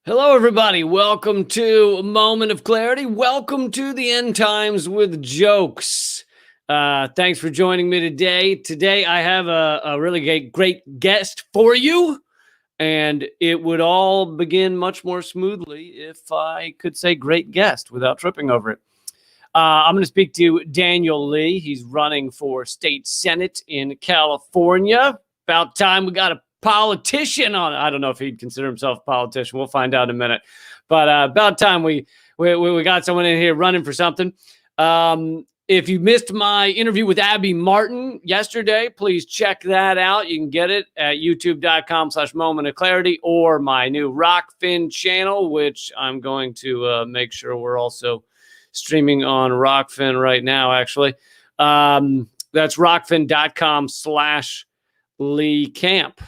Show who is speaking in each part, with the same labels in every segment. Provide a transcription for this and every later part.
Speaker 1: Hello, everybody. Welcome to a Moment of Clarity. Welcome to the End Times with Jokes. Thanks for joining me today. Today, I have a really great guest for you, and it would all begin much more smoothly if I could say great guest without tripping over it. I'm going to speak to Daniel Lee. He's running for state senate in California. About time we got a politician on. I don't know if he'd consider himself a politician. We'll find out in a minute. But about time we got someone in here running for something. If you missed my interview with Abby Martin yesterday, please check that out. You can get it at youtube.com/moment of clarity or my new Rockfin channel, which I'm going to make sure we're also streaming on Rockfin right now, actually. That's rockfin.com/Lee Camp.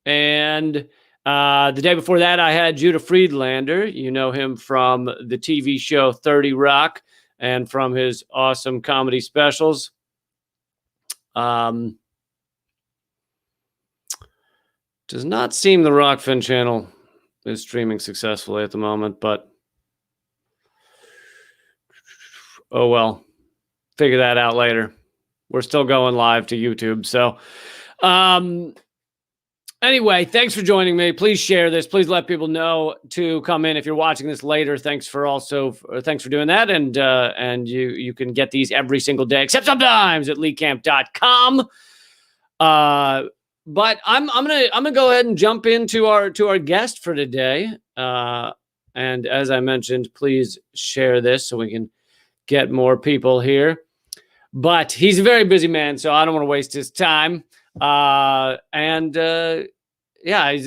Speaker 1: And the day before that, I had Judah Friedlander. You know him from the TV show 30 Rock and from his awesome comedy specials. Does not seem the Rockfin channel is streaming successfully at the moment, but oh well, figure that out later. We're still going live to YouTube. So anyway, thanks for joining me. Please share this. Please let people know to come in. If you're watching this later, thanks for doing that. And you can get these every single day, except sometimes at leecamp.com. But I'm gonna go ahead and jump into our guest for today. And as I mentioned, please share this so we can get more people here. But he's a very busy man, so I don't want to waste his time. Yeah,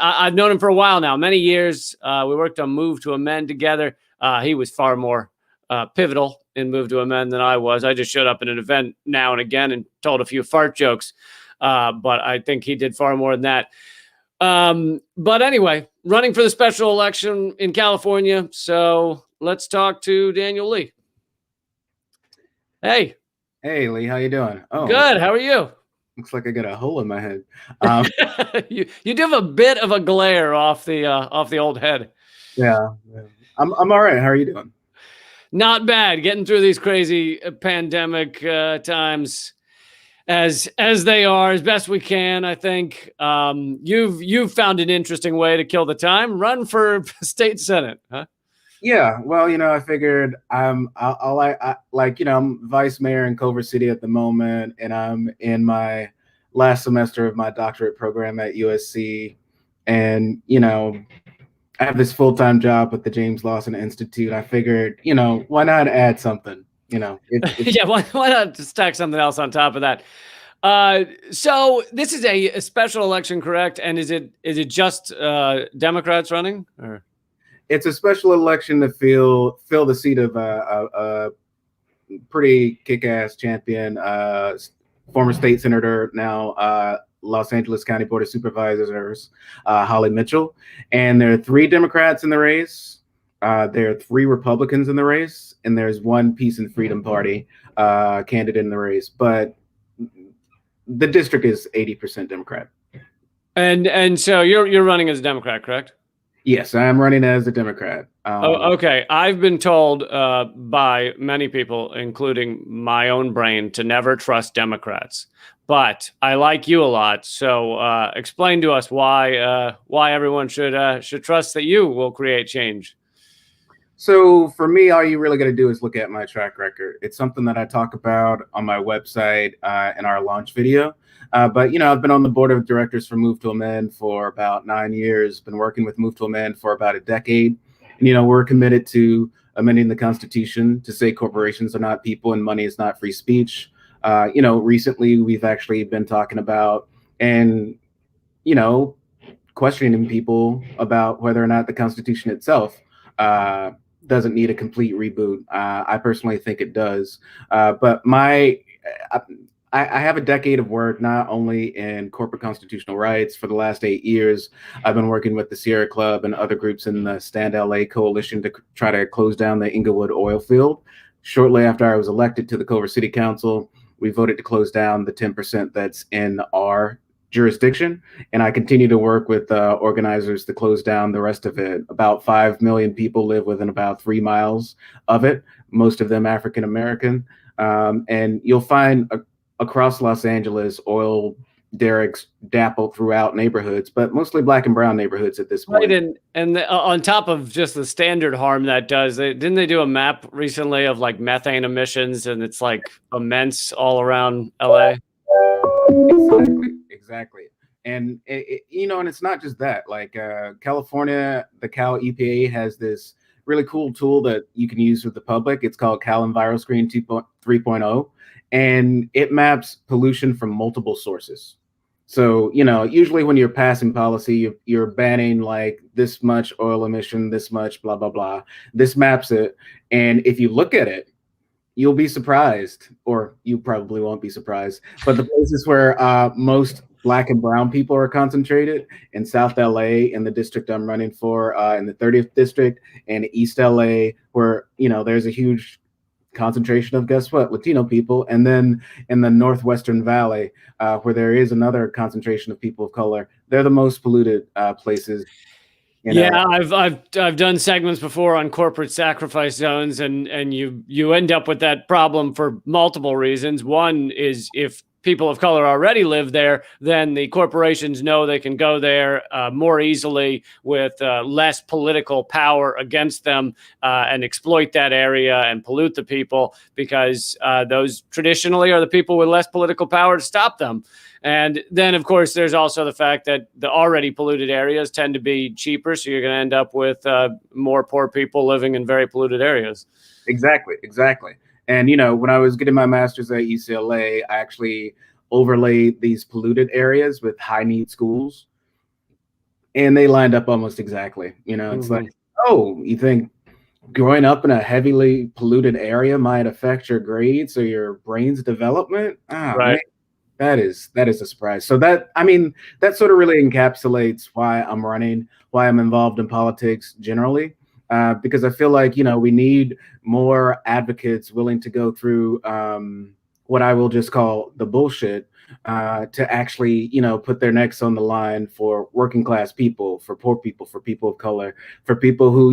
Speaker 1: I've known him for a while now, many years. We worked on Move to Amend together. He was far more pivotal in Move to Amend than I was. I just showed up at an event now and again and told a few fart jokes. But I think he did far more than that. But anyway, running for the special election in California. So let's talk to Daniel Lee. Hey.
Speaker 2: Hey, Lee, how you doing?
Speaker 1: Oh, good. How are you?
Speaker 2: Looks like I got a hole in my head.
Speaker 1: You do have a bit of a glare off the old head.
Speaker 2: Yeah. I'm all right. How are you doing?
Speaker 1: Not bad. Getting through these crazy pandemic times as they are as best we can. I think you've found an interesting way to kill the time. Run for state senate, huh?
Speaker 2: Yeah, well, I figured I'm vice mayor in Culver City at the moment, and I'm in my last semester of my doctorate program at USC, and I have this full-time job with the James Lawson Institute. I figured, why not add something?
Speaker 1: Yeah, why not stack something else on top of that? So this is a special election, correct? And is it just Democrats running, or?
Speaker 2: It's a special election to fill the seat of a pretty kick-ass champion, former state senator, now Los Angeles County Board of Supervisors, Holly Mitchell. And there are 3 Democrats in the race. There are 3 Republicans in the race, and there's 1 Peace and Freedom Party candidate in the race. But the district is 80% Democrat.
Speaker 1: And so you're running as a Democrat, correct?
Speaker 2: Yes, I'm running as a Democrat.
Speaker 1: Okay. I've been told by many people, including my own brain, to never trust Democrats. But I like you a lot, so explain to us why everyone should trust that you will create change.
Speaker 2: So for me, all you really got to do is look at my track record. It's something that I talk about on my website in our launch video. But, I've been on the board of directors for Move to Amend for about 9 years, been working with Move to Amend for about a decade. And, we're committed to amending the Constitution to say corporations are not people and money is not free speech. Recently we've actually been talking about and, questioning people about whether or not the Constitution itself doesn't need a complete reboot. I personally think it does. But I have a decade of work, not only in corporate constitutional rights. For the last 8 years, I've been working with the Sierra Club and other groups in the Stand LA coalition to try to close down the Inglewood oil field. Shortly after I was elected to the Culver City Council, we voted to close down the 10% that's in our jurisdiction, and I continue to work with organizers to close down the rest of it. About 5 million people live within about 3 miles of it, most of them African American. And you'll find across Los Angeles oil derricks dappled throughout neighborhoods, but mostly black and brown neighborhoods at this point.
Speaker 1: Right, and on top of just the standard harm that does, didn't they do a map recently of like methane emissions, and it's like immense all around LA?
Speaker 2: Exactly. And and it's not just that. Like California, the Cal EPA has this really cool tool that you can use with the public. It's called Cal EnviroScreen 3.0, and it maps pollution from multiple sources. So, usually when you're passing policy, you're banning like this much oil emission, this much, blah, blah, blah. This maps it. And if you look at it, you'll be surprised, or you probably won't be surprised. But the places where most black and brown people are concentrated in South LA, in the district I'm running for, in the 30th district, and East LA, where, there's a huge concentration of, guess what, Latino people. And then in the Northwestern Valley, where there is another concentration of people of color, they're the most polluted places.
Speaker 1: Yeah, I've done segments before on corporate sacrifice zones, and you end up with that problem for multiple reasons. One is if people of color already live there, then the corporations know they can go there more easily with less political power against them and exploit that area and pollute the people, because those traditionally are the people with less political power to stop them. And then, of course, there's also the fact that the already polluted areas tend to be cheaper, so you're going to end up with more poor people living in very polluted areas.
Speaker 2: Exactly. And, when I was getting my master's at UCLA, I actually overlaid these polluted areas with high need schools, and they lined up almost exactly. It's like, oh, you think growing up in a heavily polluted area might affect your grades or your brain's development?
Speaker 1: Right.
Speaker 2: Man, that is a surprise. So that sort of really encapsulates why I'm running, why I'm involved in politics generally. Because I feel like, we need more advocates willing to go through what I will just call the bullshit to actually, put their necks on the line for working class people, for poor people, for people of color, for people who,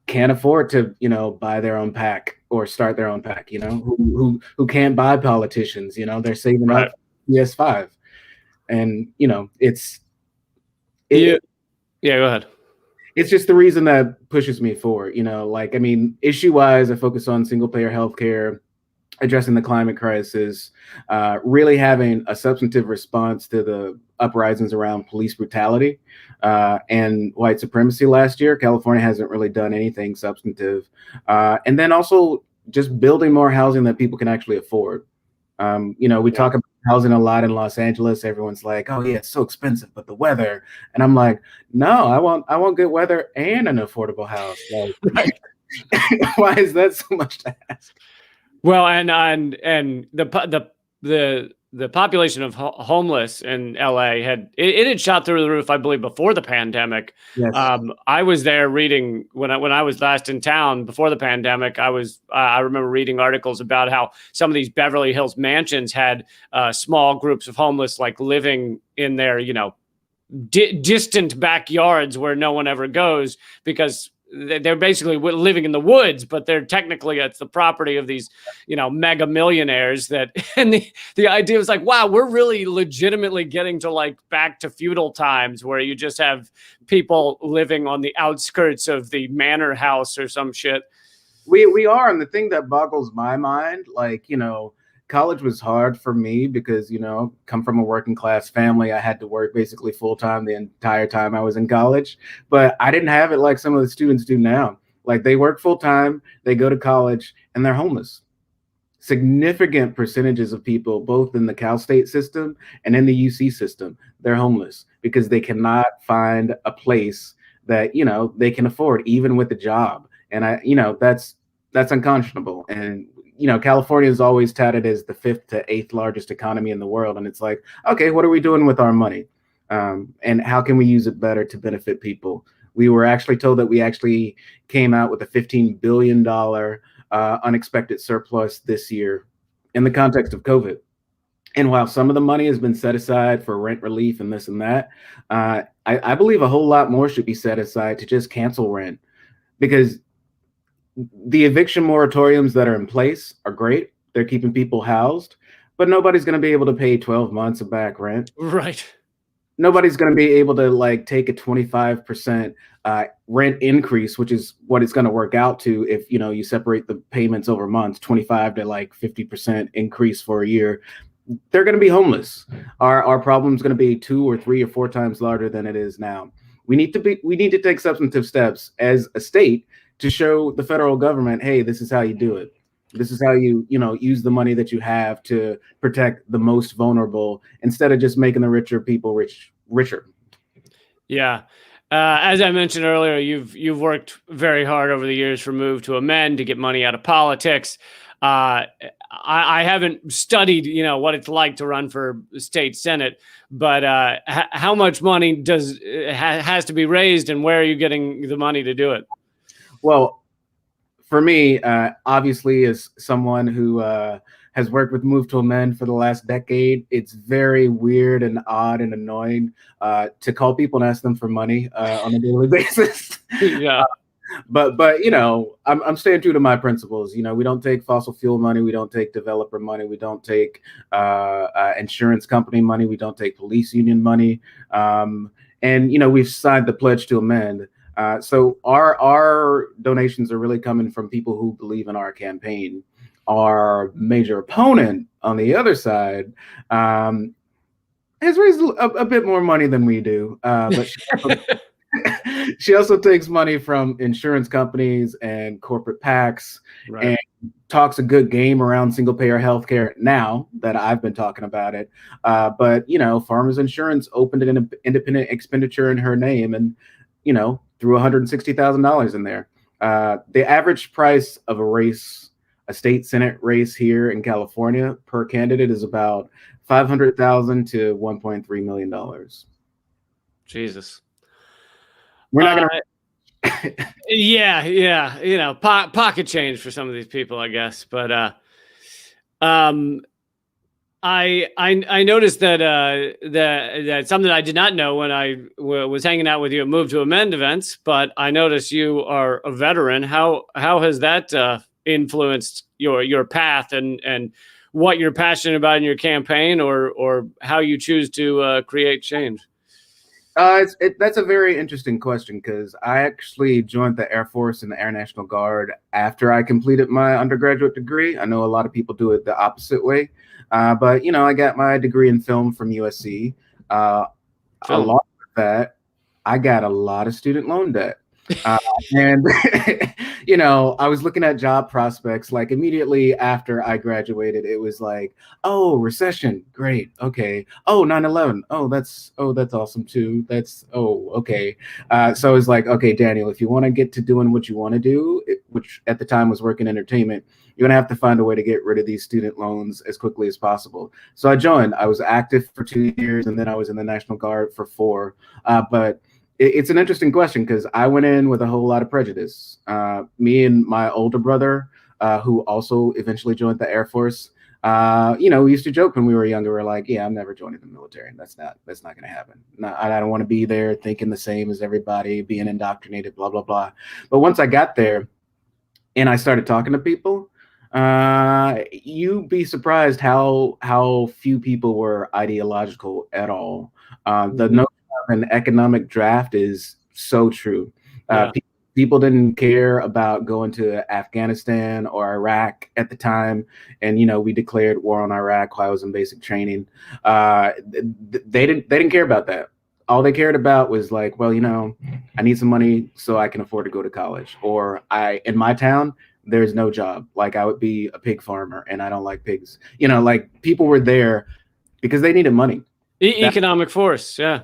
Speaker 2: can't afford to, buy their own PAC or start their own PAC, who can't buy politicians, they're saving up PS5. And,
Speaker 1: yeah, go ahead.
Speaker 2: It's just the reason that pushes me forward, issue-wise, I focus on single-payer healthcare, addressing the climate crisis, really having a substantive response to the uprisings around police brutality and white supremacy last year. California hasn't really done anything substantive. And then also just building more housing that people can actually afford. We talk about housing a lot in Los Angeles. Everyone's like, oh yeah, it's so expensive, but the weather. And I'm like, no, I want good weather and an affordable house. Like, why is that so much to ask?
Speaker 1: Well, and the population of homeless in LA had shot through the roof, I believe, before the pandemic.
Speaker 2: Yes.
Speaker 1: I was there reading when I was last in town before the pandemic. I remember reading articles about how some of these Beverly Hills mansions had small groups of homeless like living in their distant backyards where no one ever goes, because they're basically living in the woods, but they're technically, it's the property of these, mega millionaires and the idea was like, wow, we're really legitimately getting to like back to feudal times where you just have people living on the outskirts of the manor house or some shit.
Speaker 2: We are. And the thing that boggles my mind, college was hard for me because, come from a working class family. I had to work basically full time the entire time I was in college, but I didn't have it like some of the students do now. Like they work full time, they go to college, and they're homeless. Significant percentages of people, both in the Cal State system and in the UC system, they're homeless because they cannot find a place that, they can afford, even with a job. And that's unconscionable. And California is always touted as the 5th to 8th largest economy in the world. And it's like, okay, what are we doing with our money? And how can we use it better to benefit people? We were actually told that we actually came out with a $15 billion unexpected surplus this year in the context of COVID. And while some of the money has been set aside for rent relief and this and that, I believe a whole lot more should be set aside to just cancel rent, because the eviction moratoriums that are in place are great. They're keeping people housed, but nobody's going to be able to pay 12 months of back rent.
Speaker 1: Right.
Speaker 2: Nobody's going to be able to like take a 25% rent increase, which is what it's going to work out to if you separate the payments over months, 25 to like 50% increase for a year. They're going to be homeless. Our problem is going to be 2 or 3 or 4 times larger than it is now. We need to take substantive steps as a state to show the federal government, hey, this is how you do it. This is how you use the money that you have to protect the most vulnerable, instead of just making the richer people richer.
Speaker 1: Yeah. As I mentioned earlier, you've worked very hard over the years for Move to Amend to get money out of politics. I haven't studied, what it's like to run for state senate, but how much money has to be raised, and where are you getting the money to do it?
Speaker 2: Well, for me, obviously, as someone who has worked with Move to Amend for the last decade, it's very weird and odd and annoying to call people and ask them for money on a daily basis.
Speaker 1: Yeah.
Speaker 2: But I'm staying true to my principles. We don't take fossil fuel money, we don't take developer money, we don't take insurance company money, we don't take police union money, and we've signed the pledge to amend. So our donations are really coming from people who believe in our campaign. Our major opponent on the other side has raised a bit more money than we do, but she also takes money from insurance companies and corporate PACs, right, and talks a good game around single payer healthcare now that I've been talking about it. But Farmers Insurance opened an independent expenditure in her name and threw $160,000 in there. The average price of a state senate race here in California per candidate is about $500,000 to $1.3 million.
Speaker 1: Jesus.
Speaker 2: We're not gonna.
Speaker 1: Yeah. Pocket change for some of these people, I guess. But I noticed that something I did not know when I was hanging out with you at Move to Amend events. But I noticed you are a veteran. How has that influenced your path and what you're passionate about in your campaign, or how you choose to create change?
Speaker 2: That's a very interesting question, because I actually joined the Air Force and the Air National Guard after I completed my undergraduate degree. I know a lot of people do it the opposite way, but I got my degree in film from USC. Along with that, I got a lot of student loan debt. And I was looking at job prospects like immediately after I graduated. It was like, oh, recession, great, okay. Oh, 9/11, oh, that's awesome too. Okay. So it's like, okay, Daniel, if you want to get to doing what you want to do, which at the time was work in entertainment, you're gonna have to find a way to get rid of these student loans as quickly as possible. So I joined. I was active for 2 years, and then I was in the National Guard for 4. But it's an interesting question, because I went in with a whole lot of prejudice. Me and my older brother, who also eventually joined the Air Force, we used to joke when we were younger. We're like, yeah, I'm never joining the military. That's not going to happen. No, I don't want to be there thinking the same as everybody, being indoctrinated, blah, blah, blah. But once I got there and I started talking to people, you'd be surprised how few people were ideological at all. The notion of an economic draft is so true. People didn't care about going to Afghanistan or Iraq at the time, and we declared war on Iraq while I was in basic training. They didn't care about that. All they cared about was like, well, I need some money so I can afford to go to college, or in my town there's no job. Like, I would be a pig farmer, and I don't like pigs. Like, people were there because they needed money.
Speaker 1: Economic force, yeah.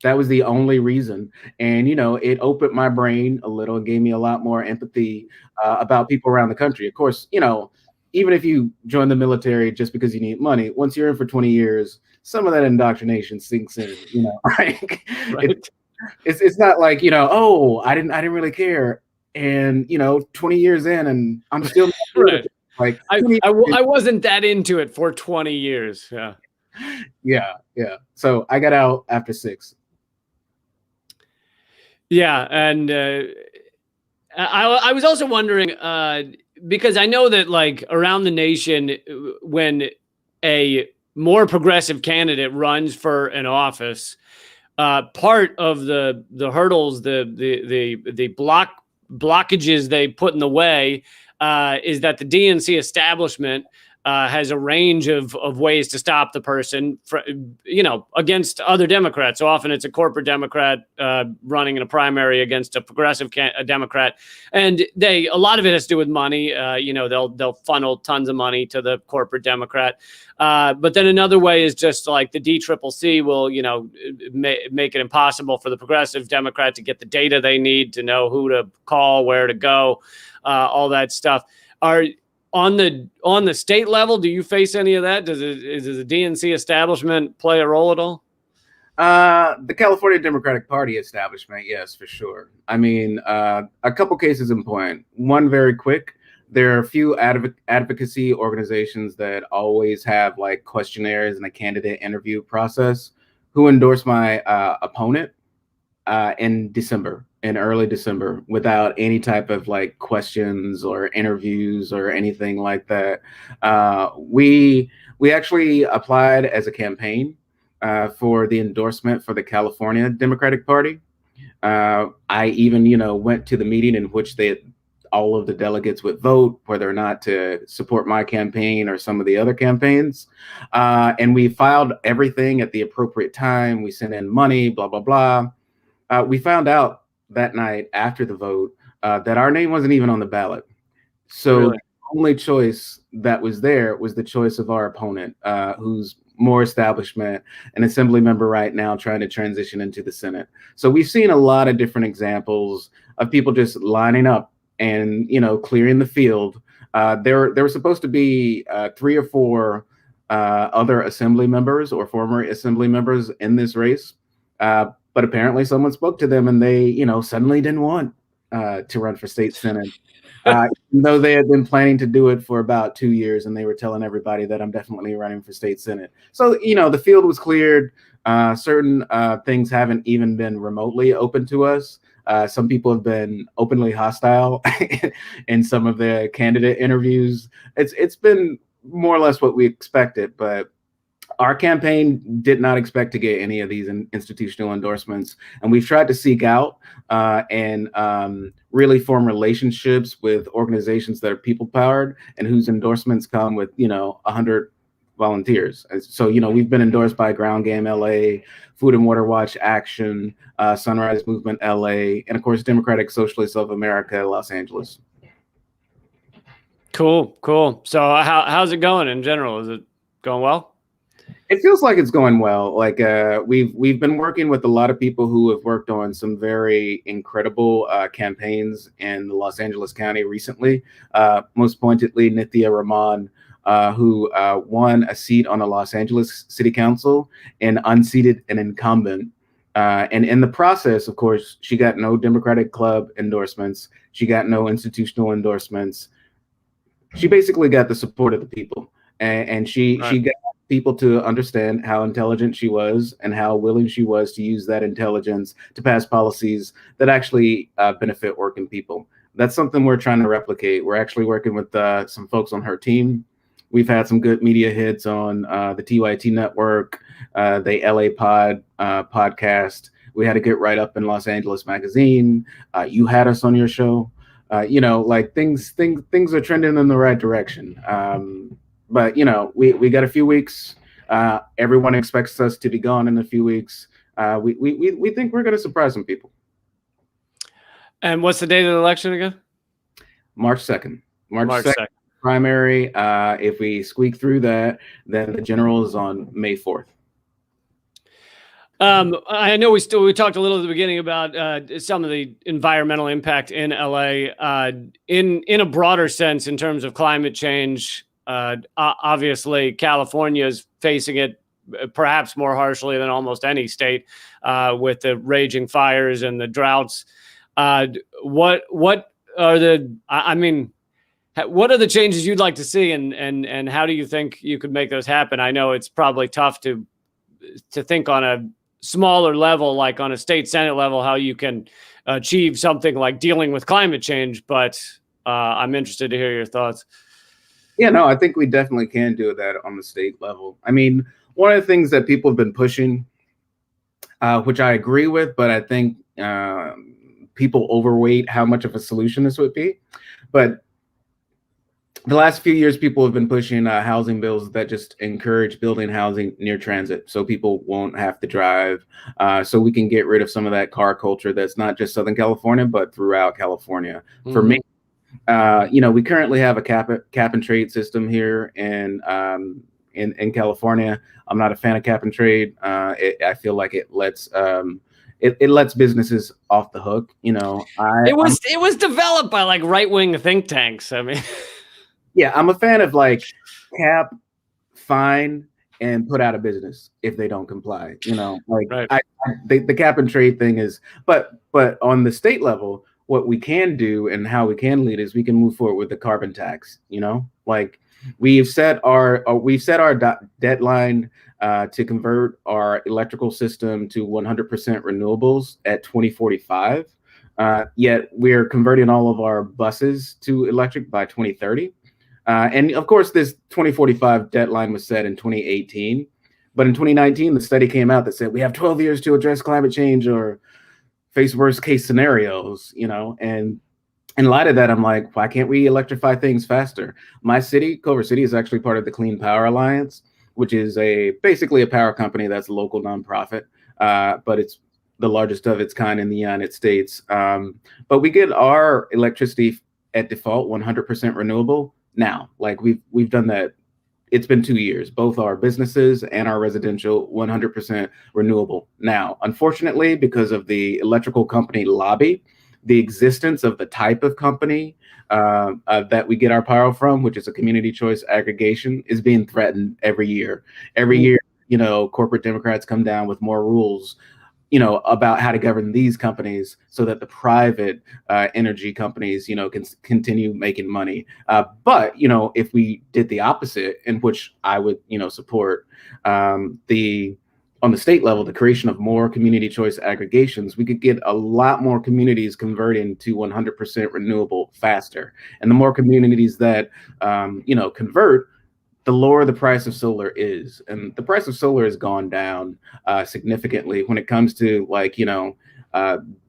Speaker 2: That was the only reason. And, it opened my brain a little and gave me a lot more empathy about people around the country. Of course, even if you join the military just because you need money, once you're in for 20 years, some of that indoctrination sinks in, Right. It's not like, oh, I didn't really care. And 20 years in, and I'm still
Speaker 1: right. Like I wasn't that into it for 20 years. Yeah.
Speaker 2: Yeah, yeah. So I got out after 6.
Speaker 1: Yeah, and I was also wondering because I know that like around the nation, when a more progressive candidate runs for an office, part of the hurdles, the blockages they put in the way is that the DNC establishment has a range of ways to stop the person, against other Democrats. So often it's a corporate Democrat running in a primary against a progressive a Democrat, and a lot of it has to do with money. They'll funnel tons of money to the corporate Democrat. But then another way is just like the DCCC will, make it impossible for the progressive Democrat to get the data they need to know who to call, where to go, all that stuff. Are on the state level, do you face any of that? Does the DNC establishment play a role at all?
Speaker 2: The California Democratic Party establishment, yes, for sure. I mean, a couple cases in point. One very quick. There are a few advocacy organizations that always have like questionnaires and a candidate interview process who endorsed my opponent in early December, without any type of like questions or interviews or anything like that. We actually applied as a campaign for the endorsement for the California Democratic Party. I even, went to the meeting in which all of the delegates would vote whether or not to support my campaign or some of the other campaigns. And we filed everything at the appropriate time. We sent in money, blah, blah, blah. We found out that night after the vote that our name wasn't even on the ballot. So really? The only choice that was there was the choice of our opponent, who's more establishment, an assembly member right now trying to transition into the Senate. So we've seen a lot of different examples of people just lining up and, clearing the field. There were supposed to be 3 or 4 other assembly members or former assembly members in this race. But apparently someone spoke to them and they, suddenly didn't want to run for state Senate. Even though they had been planning to do it for about 2 years, and they were telling everybody that I'm definitely running for state Senate. So, the field was cleared. Certain things haven't even been remotely open to us. Some people have been openly hostile in some of the candidate interviews. It's been more or less what we expected, but our campaign did not expect to get any of these institutional endorsements, and we've tried to seek out and really form relationships with organizations that are people-powered and whose endorsements come with 100 volunteers. So we've been endorsed by Ground Game LA, Food and Water Watch Action, Sunrise Movement LA, and of course Democratic Socialists of America, Los Angeles.
Speaker 1: Cool. So how's it going in general? Is it going well?
Speaker 2: It feels like it's going well. Like we've been working with a lot of people who have worked on some very incredible campaigns in the Los Angeles County recently. Most pointedly, Nithya Rahman, who won a seat on the Los Angeles City Council and unseated an incumbent. And in the process, of course, she got no Democratic Club endorsements. She got no institutional endorsements. She basically got the support of the people, and she got people to understand how intelligent she was and how willing she was to use that intelligence to pass policies that actually benefit working people. That's something we're trying to replicate. We're actually working with some folks on her team. We've had some good media hits on the TYT network, the LA podcast. We had a good write-up in Los Angeles Magazine. You had us on your show. Like things are trending in the right direction. But we got a few weeks. Everyone expects us to be gone in a few weeks. We think we're going to surprise some people.
Speaker 1: And what's the date of the election again?
Speaker 2: March 2nd. March 2nd. Primary. If we squeak through that, then the general is on May 4th.
Speaker 1: I know we talked a little at the beginning about some of the environmental impact in LA in a broader sense in terms of climate change. Obviously, California is facing it perhaps more harshly than almost any state with the raging fires and the droughts. What are the? I mean, What are the changes you'd like to see, and how do you think you could make those happen? I know it's probably tough to think on a smaller level, like on a state Senate level, how you can achieve something like dealing with climate change, but I'm interested to hear your thoughts.
Speaker 2: Yeah, no, I think we definitely can do that on the state level. I mean, one of the things that people have been pushing, which I agree with, but I think people overweight how much of a solution this would be. But the last few years, people have been pushing housing bills that just encourage building housing near transit, so people won't have to drive, so we can get rid of some of that car culture that's not just Southern California, but throughout California. For me, we currently have a cap and trade system here in California. I'm not a fan of cap and trade. I feel like it lets it lets businesses off the hook. It
Speaker 1: was developed by like right-wing think tanks. I mean,
Speaker 2: yeah, I'm a fan of like cap, fine, and put out of business if they don't comply. Right. The cap and trade thing is, but on the state level, what we can do and how we can lead is we can move forward with the carbon tax. Like we've set our deadline to convert our electrical system to 100% renewables at 2045. Yet we're converting all of our buses to electric by 2030. And of course, this 2045 deadline was set in 2018. But in 2019, the study came out that said we have 12 years to address climate change or face worst case scenarios, and in light of that, I'm like, why can't we electrify things faster? My city, Culver City, is actually part of the Clean Power Alliance, which is basically a power company that's a local nonprofit, but it's the largest of its kind in the United States. But we get our electricity at default 100% renewable now. Like we've done that. It's been 2 years, both our businesses and our residential 100% renewable now. Unfortunately, because of the electrical company lobby, the existence of the type of company that we get our power from, which is a community choice aggregation, is being threatened every year. Every year, corporate Democrats come down with more rules about how to govern these companies so that the private energy companies, can continue making money. But if we did the opposite, in which I would, support on the state level, the creation of more community choice aggregations, we could get a lot more communities converting to 100% renewable faster. And the more communities that, convert, the lower the price of solar is. And the price of solar has gone down significantly when it comes to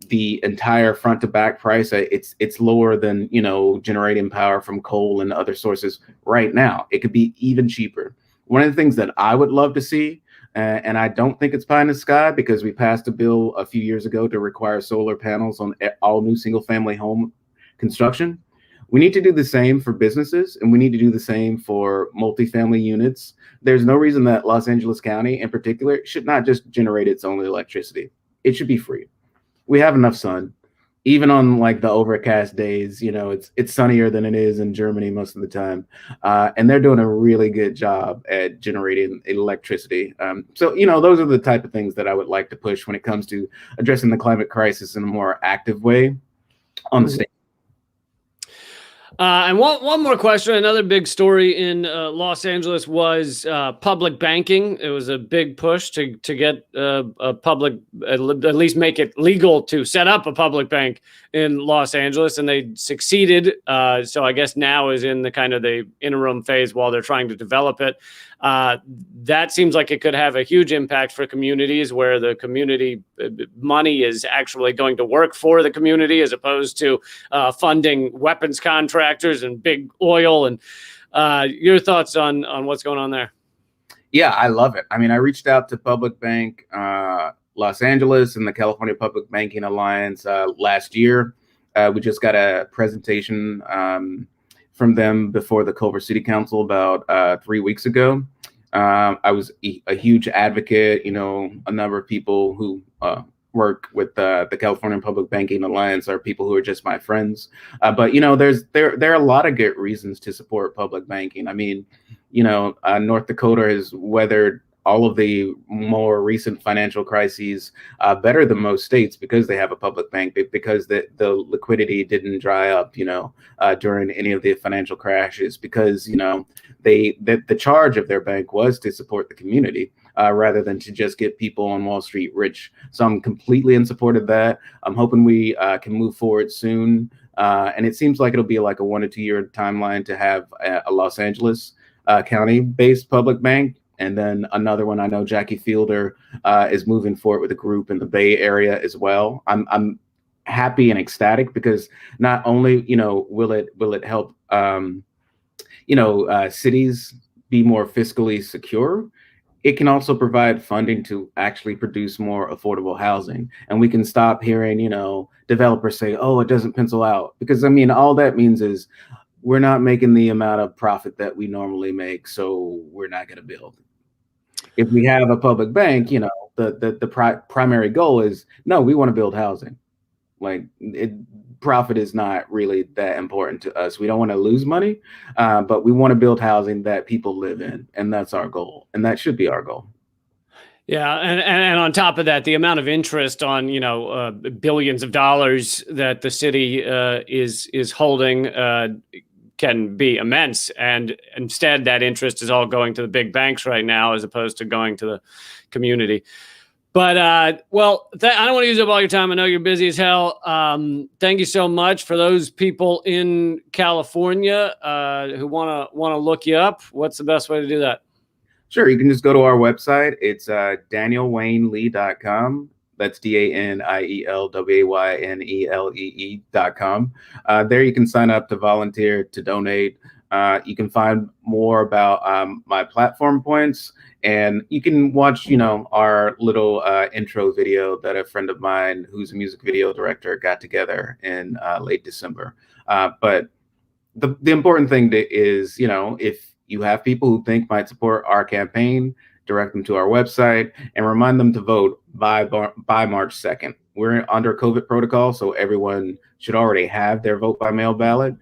Speaker 2: the entire front to back price. It's lower than, generating power from coal and other sources right now. It could be even cheaper. One of the things that I would love to see, and I don't think it's pie in the sky because we passed a bill a few years ago to require solar panels on all new single family home construction. We need to do the same for businesses, and we need to do the same for multifamily units. There's no reason that Los Angeles County in particular should not just generate its own electricity. It should be free. We have enough sun. Even on like the overcast days, it's sunnier than it is in Germany most of the time. And they're doing a really good job at generating electricity. So those are the type of things that I would like to push when it comes to addressing the climate crisis in a more active way on the state.
Speaker 1: And one more question. Another big story in Los Angeles was public banking. It was a big push to get a public, at least make it legal to set up a public bank in Los Angeles, and they succeeded. So I guess now is in the kind of the interim phase while they're trying to develop it. That seems like it could have a huge impact for communities where the community money is actually going to work for the community as opposed to funding weapons contractors and big oil. And your thoughts on what's going on there?
Speaker 2: Yeah, I love it. I mean, I reached out to Public Bank Los Angeles and the California Public Banking Alliance last year. We just got a presentation from them before the Culver City Council about 3 weeks ago. I was a huge advocate. A number of people who work with the California Public Banking Alliance are people who are just my friends. But there are a lot of good reasons to support public banking. I mean, North Dakota has weathered all of the more recent financial crises better than most states because they have a public bank, because the liquidity didn't dry up, during any of the financial crashes, because, the charge of their bank was to support the community rather than to just get people on Wall Street rich. So I'm completely in support of that. I'm hoping we can move forward soon. And it seems like it'll be like a 1 or 2 year timeline to have a Los Angeles County-based public bank, and then another one. I know Jackie Fielder is moving forward with a group in the Bay Area as well. I'm happy and ecstatic because not only will it help cities be more fiscally secure, it can also provide funding to actually produce more affordable housing. And we can stop hearing, developers say, oh, it doesn't pencil out. Because I mean, all that means is we're not making the amount of profit that we normally make, so we're not going to build. If we have a public bank, the primary goal is, no, we want to build housing. Like, profit is not really that important to us. We don't want to lose money, but we want to build housing that people live in, and that's our goal, and that should be our goal.
Speaker 1: Yeah, and on top of that, the amount of interest on billions of dollars that the city is holding can be immense, and instead that interest is all going to the big banks right now as opposed to going to the community. But I don't want to use up all your time. I know you're busy as hell. Thank you so much. For those people in California who want to look you up, what's the best way to do that?
Speaker 2: Sure, you can just go to our website. It's danielwaynelee.com. That's DanielWaynelee.com. There you can sign up to volunteer, to donate. You can find more about my platform points, and you can watch, our little intro video that a friend of mine who's a music video director got together in late December. But the important thing is, if you have people who think might support our campaign, direct them to our website and remind them to vote by March 2nd. We're under COVID protocol, so everyone should already have their vote by mail ballot.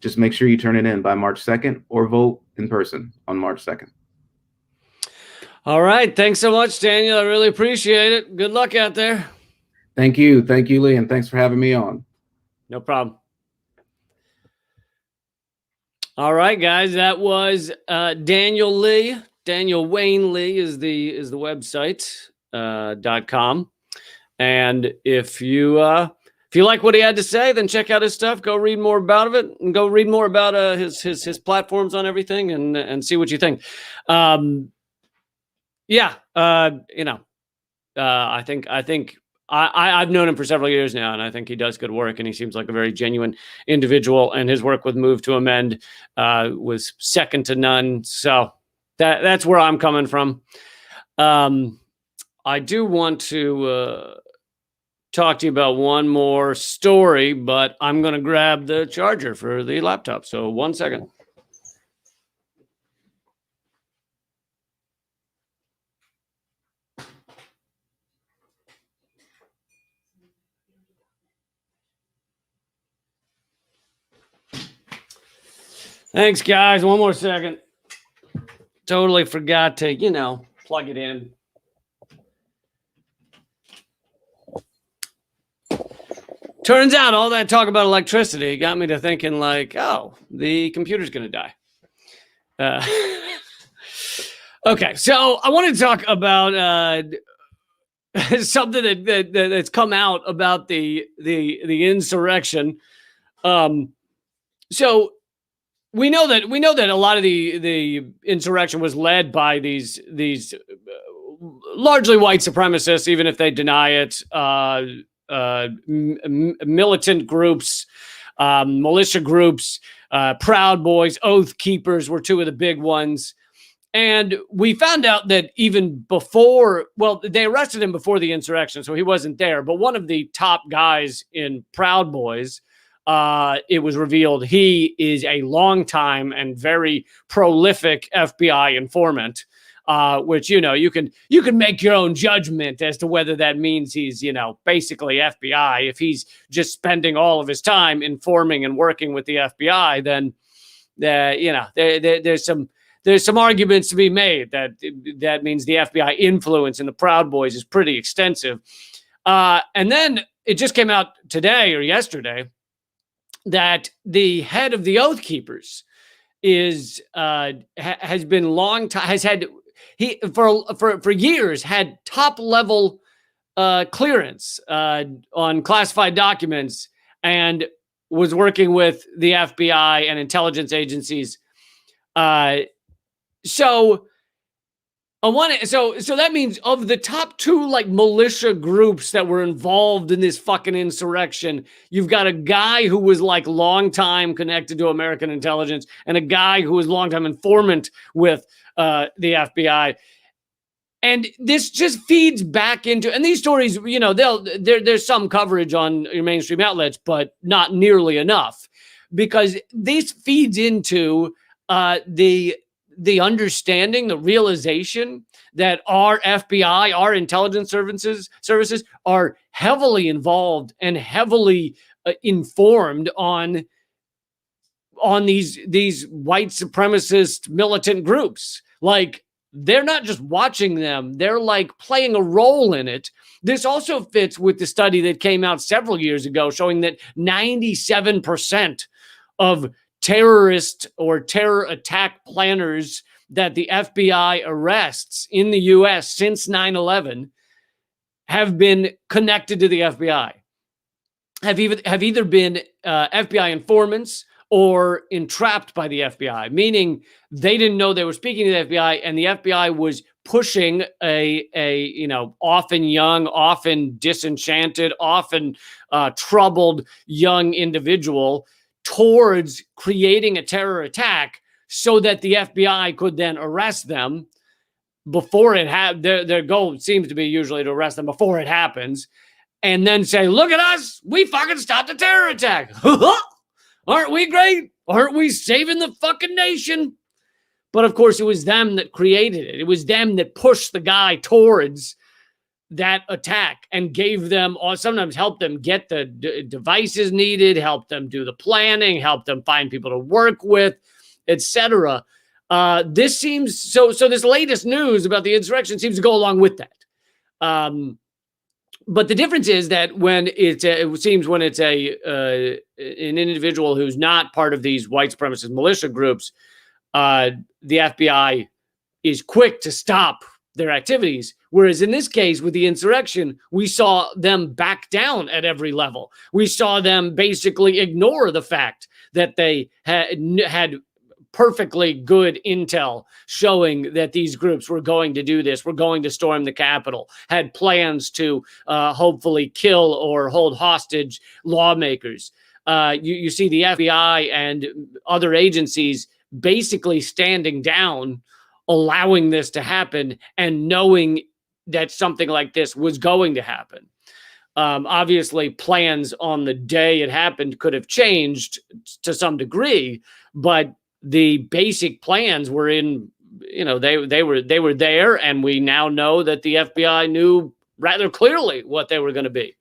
Speaker 2: Just make sure you turn it in by March 2nd or vote in person on March 2nd.
Speaker 1: All right. Thanks so much, Daniel. I really appreciate it. Good luck out there.
Speaker 2: Thank you. Thank you, Lee, and thanks for having me on.
Speaker 1: No problem. All right, guys, that was Daniel Lee. Daniel Wayne Lee is the website .com. And if you like what he had to say, then check out his stuff. Go read more about it, and go read more about his platforms on everything, and see what you think. I think I've known him for several years now, and I think he does good work, and he seems like a very genuine individual, and his work with Move to Amend was second to none. So that's where I'm coming from. I do want to talk to you about one more story, but I'm going to grab the charger for the laptop. So 1 second. Thanks, guys. 1 more second. Totally forgot to, plug it in. Turns out all that talk about electricity got me to thinking like, oh, the computer's going to die. Okay, so I wanted to talk about something that's come out about the insurrection. So we know that a lot of the insurrection was led by these largely white supremacists, even if they deny it. Militant groups, militia groups, Proud Boys, Oath Keepers were two of the big ones. And we found out that even before, they arrested him before the insurrection, so he wasn't there. But one of the top guys in Proud Boys, it was revealed he is a longtime and very prolific FBI informant. Which, you can make your own judgment as to whether that means he's, basically FBI. If he's just spending all of his time informing and working with the FBI, then, there's there's some arguments to be made that means the FBI influence in the Proud Boys is pretty extensive. And then it just came out today or yesterday that the head of the Oath Keepers has been long time, has had, he for years had top level clearance on classified documents and was working with the FBI and intelligence agencies. So that means of the top two like militia groups that were involved in this fucking insurrection, you've got a guy who was like long time connected to American intelligence and a guy who was long time informant with the FBI. And this just feeds back into, and these stories, you know, there's some coverage on your mainstream outlets, but not nearly enough, because this feeds into the understanding, the realization that our FBI, our intelligence services are heavily involved and heavily informed on these white supremacist militant groups. Like, they're not just watching them, they're like playing a role in it. This also fits with the study that came out several years ago showing that 97% of terrorist or terror attack planners that the FBI arrests in the US since 9/11 have been connected to the FBI, have either been FBI informants or entrapped by the FBI, meaning they didn't know they were speaking to the FBI, and the FBI was pushing a often young, often disenchanted, often troubled young individual towards creating a terror attack so that the FBI could then arrest them before it happened. Their goal seems to be usually to arrest them before it happens, and then say, look at us, we fucking stopped a terror attack. Aren't we great? Aren't we saving the fucking nation? But of course, it was them that created it. It was them that pushed the guy towards that attack and gave them, or sometimes helped them get the devices needed, helped them do the planning, helped them find people to work with, etc. This seems so. This latest news about the insurrection seems to go along with that. But the difference is that when it's an individual who's not part of these white supremacist militia groups, the FBI is quick to stop their activities. Whereas in this case, with the insurrection, we saw them back down at every level. We saw them basically ignore the fact that they had perfectly good intel showing that these groups were going to do this, were going to storm the Capitol, had plans to hopefully kill or hold hostage lawmakers. You see the FBI and other agencies basically standing down, allowing this to happen and knowing that something like this was going to happen. Obviously, plans on the day it happened could have changed to some degree, but the basic plans were in, they were there, and we now know that the FBI knew rather clearly what they were going to be.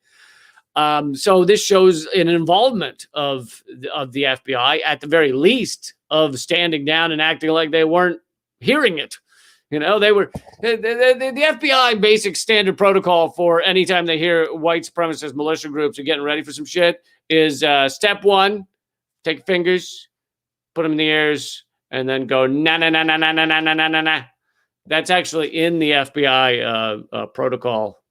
Speaker 1: So this shows an involvement of the FBI, at the very least, of standing down and acting like they weren't hearing it. They were the FBI basic standard protocol for anytime they hear white supremacist militia groups are getting ready for some shit is step one, take your fingers, put them in the ears, and then go na na na na na na na na na na. That's actually in the FBI protocol.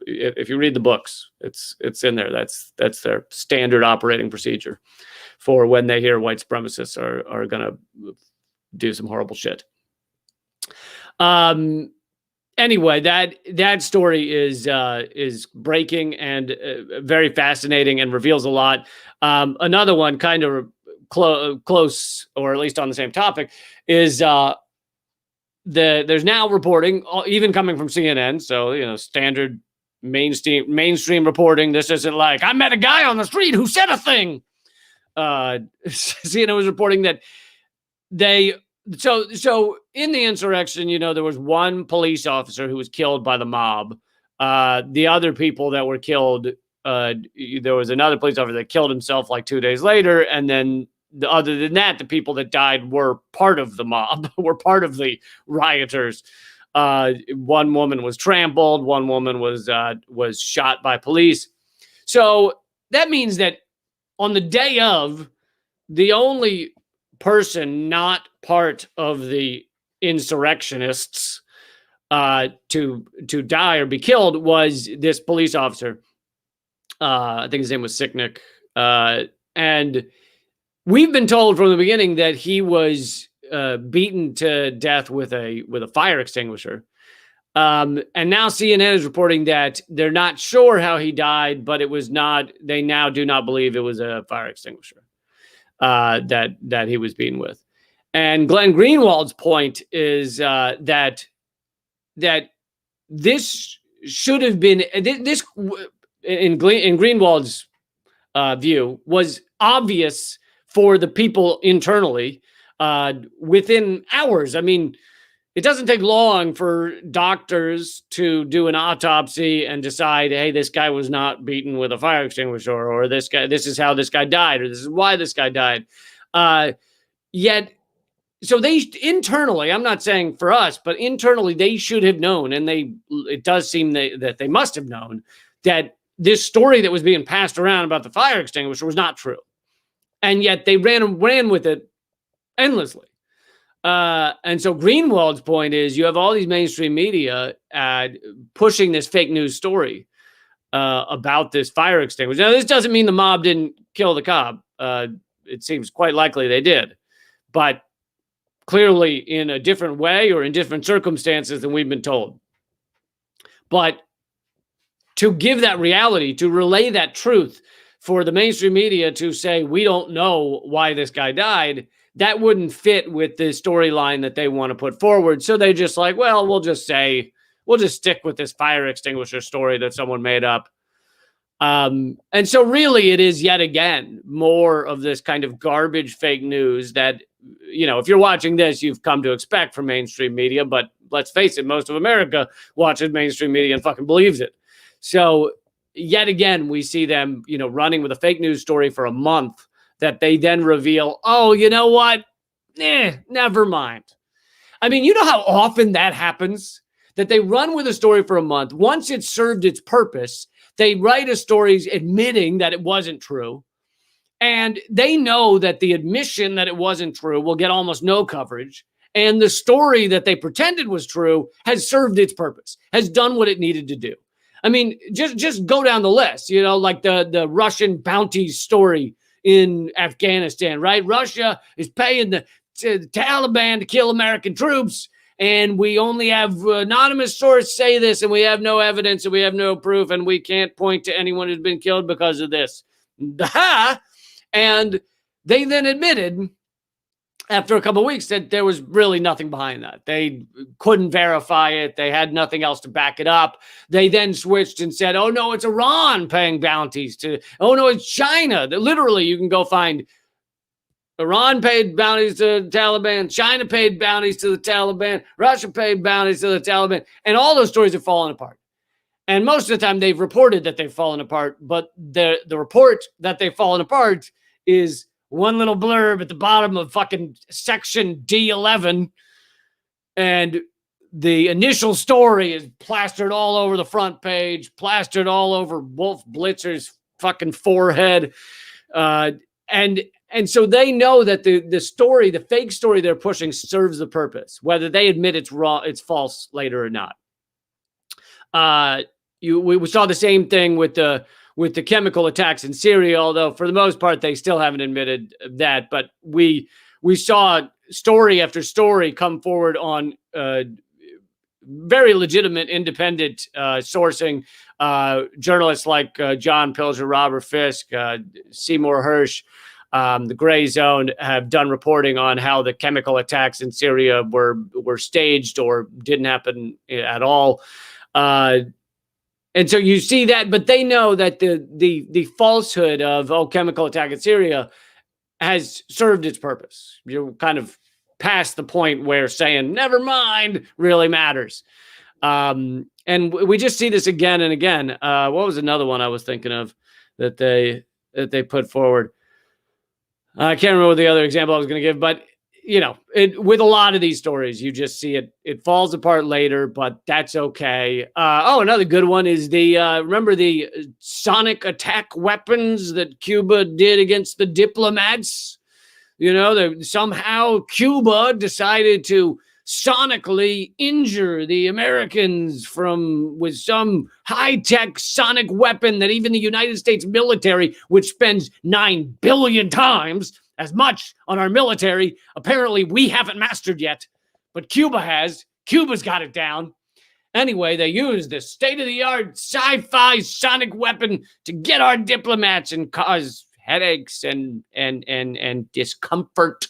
Speaker 1: If you read the books, it's in there. That's their standard operating procedure for when they hear white supremacists are gonna do some horrible shit. Anyway, that story is breaking and very fascinating and reveals a lot. Another one kind of close, or at least on the same topic, is there's now reporting, even coming from CNN, so standard mainstream reporting. This isn't like, I met a guy on the street who said a thing. CNN was reporting that so in the insurrection, there was one police officer who was killed by the mob. The other people that were killed, there was another police officer that killed himself like 2 days later, and then other than that, the people that died were part of the mob, were part of the rioters. One woman was trampled. One woman was shot by police. So that means that on the day of, the only person not part of the insurrectionists to die or be killed was this police officer. I think his name was Sicknick. And we've been told from the beginning that he was beaten to death with a fire extinguisher. And now CNN is reporting that they're not sure how he died, but it was not. They now do not believe it was a fire extinguisher that he was beaten with. And Glenn Greenwald's point is that this should have been this in Greenwald's view was obvious for the people internally within hours. I mean, it doesn't take long for doctors to do an autopsy and decide, hey, this guy was not beaten with a fire extinguisher, or this is how this guy died, or this is why this guy died. Yet, so they internally, I'm not saying for us, but internally they should have known, and it does seem that they must have known that this story that was being passed around about the fire extinguisher was not true. And yet they ran with it endlessly. And so Greenwald's point is you have all these mainstream media pushing this fake news story about this fire extinguisher. Now, this doesn't mean the mob didn't kill the cop. It seems quite likely they did. But clearly in a different way or in different circumstances than we've been told. But to give that reality, to relay that truth for the mainstream media to say, we don't know why this guy died, that wouldn't fit with the storyline that they want to put forward. So they just like, well, we'll just stick with this fire extinguisher story that someone made up. And so really it is yet again more of this kind of garbage fake news that, you know, if you're watching this, you've come to expect from mainstream media, but let's face it, most of America watches mainstream media and fucking believes it. So yet again, we see them, you know, running with a fake news story for a month that they then reveal, oh, you know what? Never mind. I mean, you know how often that happens? That they run with a story for a month. Once it's served its purpose, they write a story admitting that it wasn't true. And they know that the admission that it wasn't true will get almost no coverage. And the story that they pretended was true has served its purpose, has done what it needed to do. I mean, just go down the list, you know, like the Russian bounties story in Afghanistan, right? Russia is paying the Taliban to kill American troops, and we only have anonymous source say this, and we have no evidence, and we have no proof, and we can't point to anyone who's been killed because of this. And they then admitted after a couple of weeks that there was really nothing behind that. They couldn't verify it. They had nothing else to back it up. They then switched and said, oh, no, it's Iran paying bounties to, oh, no, it's China. Literally, you can go find Iran paid bounties to the Taliban, China paid bounties to the Taliban, Russia paid bounties to the Taliban, and all those stories have fallen apart. And most of the time, they've reported that they've fallen apart, but the report that they've fallen apart is one little blurb at the bottom of fucking section D11. And the initial story is plastered all over the front page, plastered all over Wolf Blitzer's fucking forehead. And so they know that the story, the fake story they're pushing serves the purpose, whether they admit it's wrong, it's false later or not. We saw the same thing with the chemical attacks in Syria, although for the most part, they still haven't admitted that. But we saw story after story come forward on very legitimate, independent sourcing. Journalists like John Pilger, Robert Fisk, Seymour Hersh, the Gray Zone have done reporting on how the chemical attacks in Syria were staged or didn't happen at all. And so you see that, but they know that the falsehood of chemical attack in Syria has served its purpose. You're kind of past the point where saying never mind really matters. And we just see this again and again. What was another one I was thinking of that they put forward? I can't remember the other example I was going to give, but with a lot of these stories, you just see it falls apart later, but that's okay. Another good one is remember the sonic attack weapons that Cuba did against the diplomats? Somehow Cuba decided to sonically injure the Americans with some high-tech sonic weapon that even the United States military, which spends 9 billion times as much on our military, apparently we haven't mastered yet, but Cuba has. Cuba's got it down. Anyway, they used this state-of-the-art sci-fi sonic weapon to get our diplomats and cause headaches and discomfort.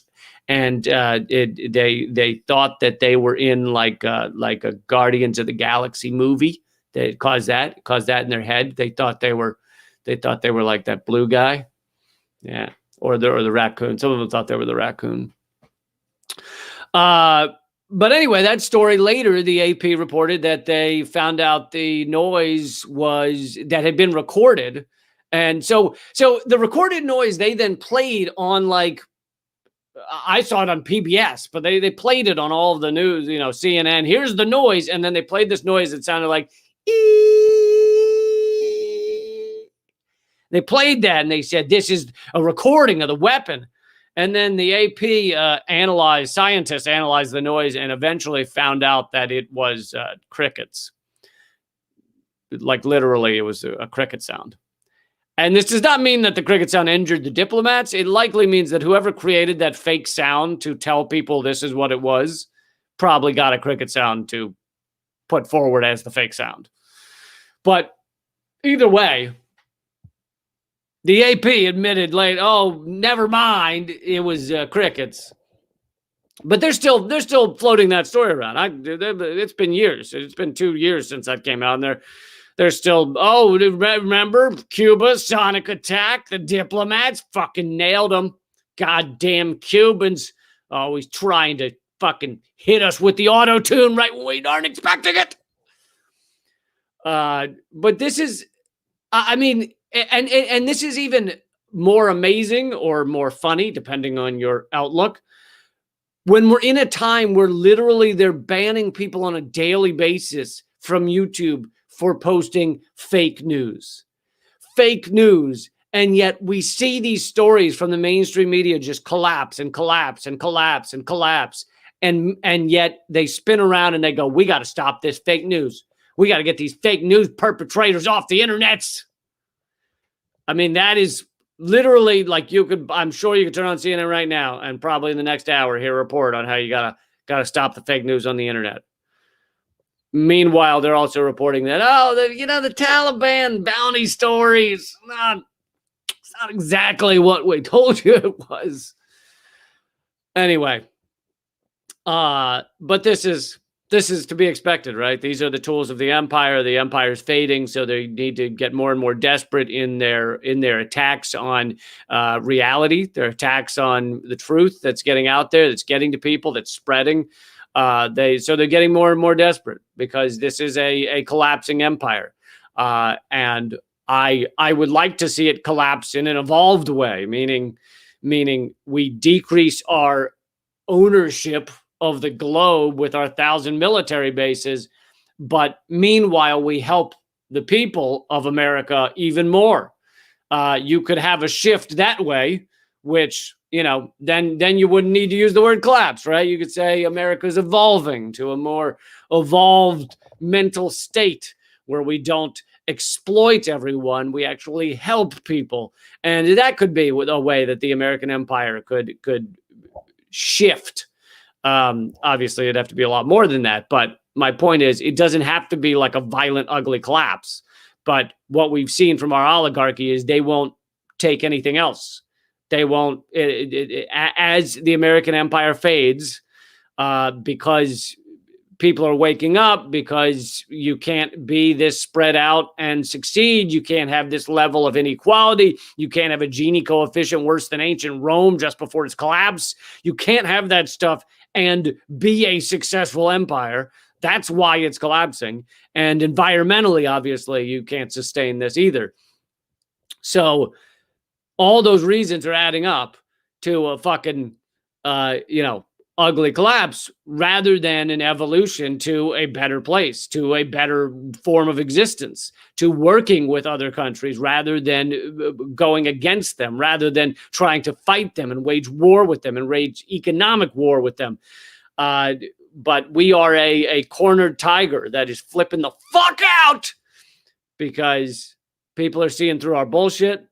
Speaker 1: And they thought that they were in like a Guardians of the Galaxy movie. That caused that in their head. They thought they were like that blue guy, yeah, or the raccoon. Some of them thought they were the raccoon. But anyway, that story later, the AP reported that they found out the noise that had been recorded, and so the recorded noise they then played on I saw it on PBS, but they played it on all of the news, CNN. Here's the noise. And then they played this noise that sounded like, ee. They played that and they said, this is a recording of the weapon. And then the AP scientists analyzed the noise and eventually found out that it was crickets. Like literally, it was a cricket sound. And this does not mean that the cricket sound injured the diplomats. It likely means that whoever created that fake sound to tell people this is what it was probably got a cricket sound to put forward as the fake sound. But either way, the AP admitted later, oh, never mind, it was crickets. But they're still floating that story around. It's been years. It's been 2 years since that came out, and they're still, remember Cuba's sonic attack? The diplomats fucking nailed them. Goddamn Cubans, always trying to fucking hit us with the auto-tune right when we aren't expecting it. But this is, and this is even more amazing or more funny, depending on your outlook. When we're in a time where literally they're banning people on a daily basis from YouTube for posting fake news. And yet we see these stories from the mainstream media just collapse and collapse and collapse and collapse. And yet they spin around and they go, we got to stop this fake news. We got to get these fake news perpetrators off the internets. I mean, that is literally like I'm sure you could turn on CNN right now and probably in the next hour hear a report on how you gotta stop the fake news on the internet. Meanwhile, they're also reporting that, the Taliban bounty stories, it's not exactly what we told you it was. Anyway, but this is to be expected, right? These are the tools of the empire. The empire's fading, so they need to get more and more desperate in their attacks on reality, their attacks on the truth that's getting out there, that's getting to people, that's spreading. They're getting more and more desperate because this is a collapsing empire, and I would like to see it collapse in an evolved way, meaning we decrease our ownership of the globe with our 1,000 military bases, but meanwhile we help the people of America even more. You could have a shift that way, which then you wouldn't need to use the word collapse, right? You could say America's evolving to a more evolved mental state where we don't exploit everyone, we actually help people. And that could be a way that the American empire could shift. Obviously, it'd have to be a lot more than that. But my point is, it doesn't have to be like a violent, ugly collapse. But what we've seen from our oligarchy is they won't take anything else. They won't, as the American empire fades, because people are waking up, because you can't be this spread out and succeed. You can't have this level of inequality. You can't have a Gini coefficient worse than ancient Rome just before its collapse. You can't have that stuff and be a successful empire. That's why it's collapsing. And environmentally, obviously, you can't sustain this either. So all those reasons are adding up. to a fucking, ugly collapse rather than an evolution to a better place, to a better form of existence, to working with other countries rather than going against them, rather than trying to fight them and wage war with them and wage economic war with them. But we are a cornered tiger that is flipping the fuck out because people are seeing through our bullshit.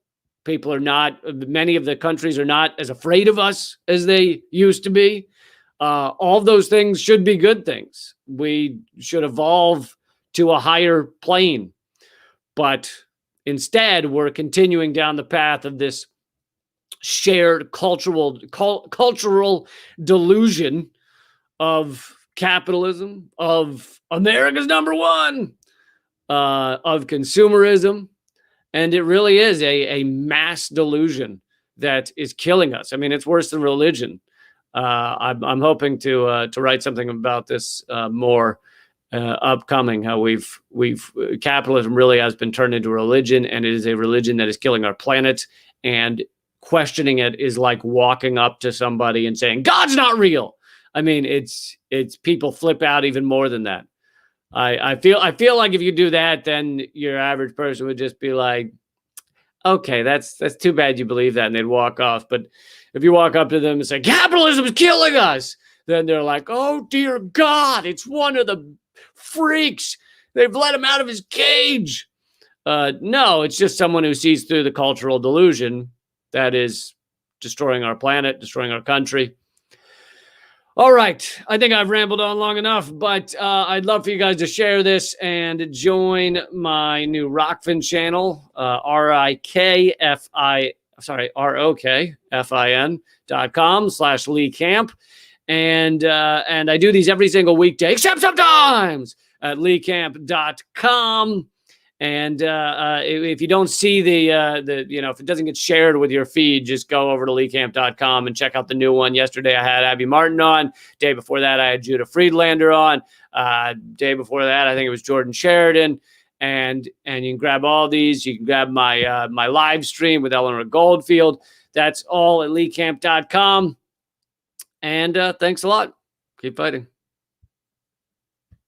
Speaker 1: People are not, many of the countries are not as afraid of us as they used to be. All those things should be good things. We should evolve to a higher plane. But instead, we're continuing down the path of this shared cultural delusion of capitalism, of America's number one, of consumerism. And it really is a mass delusion that is killing us. I mean, it's worse than religion. I'm hoping to write something about this more upcoming. How we've capitalism really has been turned into a religion, and it is a religion that is killing our planet. And questioning it is like walking up to somebody and saying God's not real. I mean, it's people flip out even more than that. I feel like if you do that, then your average person would just be like, okay, that's too bad you believe that, and they'd walk off. But if you walk up to them and say, capitalism is killing us, then they're like, oh, dear God, it's one of the freaks. They've let him out of his cage. No, it's just someone who sees through the cultural delusion that is destroying our planet, destroying our country. All right. I think I've rambled on long enough, but I'd love for you guys to share this and join my new Rockfin channel, ROKFIN.com/Lee Camp. And I do these every single weekday, except sometimes at leecamp.com. And if you don't see the if it doesn't get shared with your feed, just go over to leecamp.com and check out the new one. Yesterday I had Abby Martin on. Day before that I had Judah Friedlander on. Day before that I think it was Jordan Sheridan. And you can grab all these. You can grab my my live stream with Eleanor Goldfield. That's all at leecamp.com. And thanks a lot. Keep fighting.